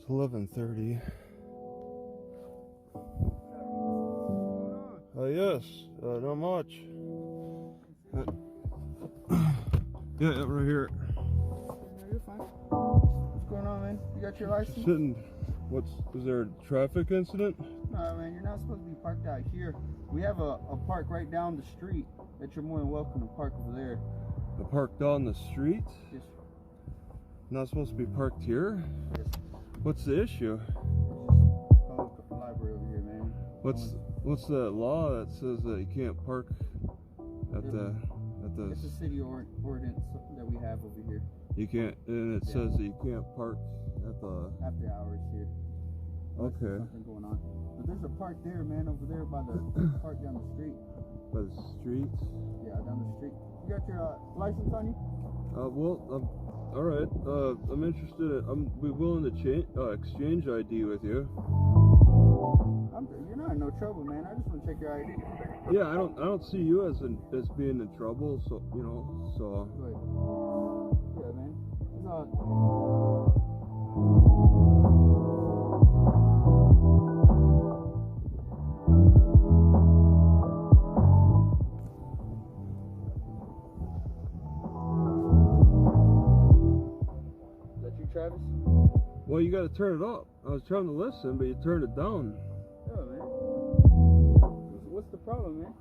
It's 11:30. Yes, not much. Yeah, right here. You're fine. What's going on, man? You got your license? Sitting. Is there a traffic incident? No, man, you're not supposed to be parked out here. We have a park right down the street that you're more than welcome to park over there. A park down the street? Yes. Not supposed to be parked here? Yes. What's the issue? Public library over here, man. What's the law that says that you can't park at the? It's a city ordinance that we have over here. You can't, and it says that you can't park at the after hours here. Okay. Something going on. But there's a park there, man, over there by the park down the street. By the street? Yeah, down the street. You got your license on you? All right. I'm interested. I'm willing to exchange ID with you. You're not in no trouble, man. I just want to check your ID. Yeah, I don't see you as being in trouble. So so. Good. Yeah, man. Is that you, Travis? Well, you got to turn it up. I was trying to listen, but you turned it down. Yeah, man. What's the problem, man?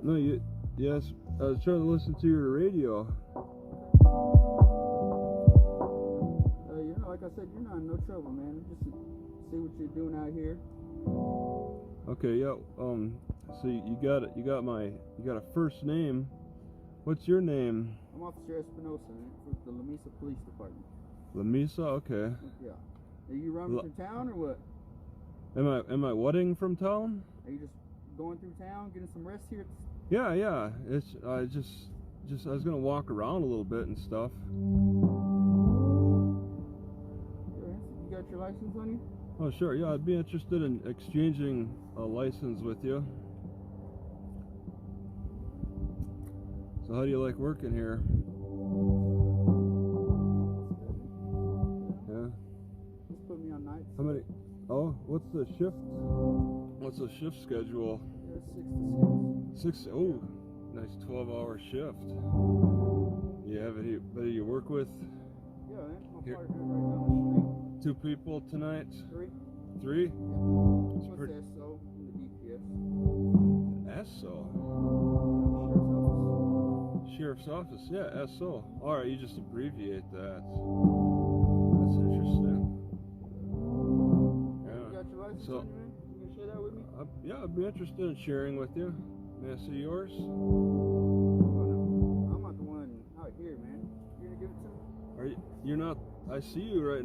No, yes, I was trying to listen to your radio. Like I said, you're not in no trouble, man. Just see what you're doing out here. Okay, yeah. So you got a first name. What's your name? I'm Officer Espinosa, man, for the Lamesa Police Department. Lamesa, okay. Yeah. Are you running from town or what? Am I wedding from town? Are you just going through town, getting some rest here? Yeah. I was gonna walk around a little bit and stuff. You got your license on you? Oh sure, yeah. I'd be interested in exchanging a license with you. So how do you like working here? Yeah. Just put me on nights. How many? Oh, what's the shift? What's the shift schedule? Yeah, 6 to 6. Oh, nice 12-hour shift. You have anybody you work with? Yeah, man. My partner right down the street. 2 people tonight? 3. 3? Yeah. What's the SO and the DPS? SO? Sheriff's office. Sheriff's office, yeah, SO. Alright, you just abbreviate that. That's interesting. You got your license on you, man? You gonna share that with me? Yeah, I'd be interested in sharing with you. May I see yours? I'm not the one out here, man. You gonna give it to me? You're not, I see you right now.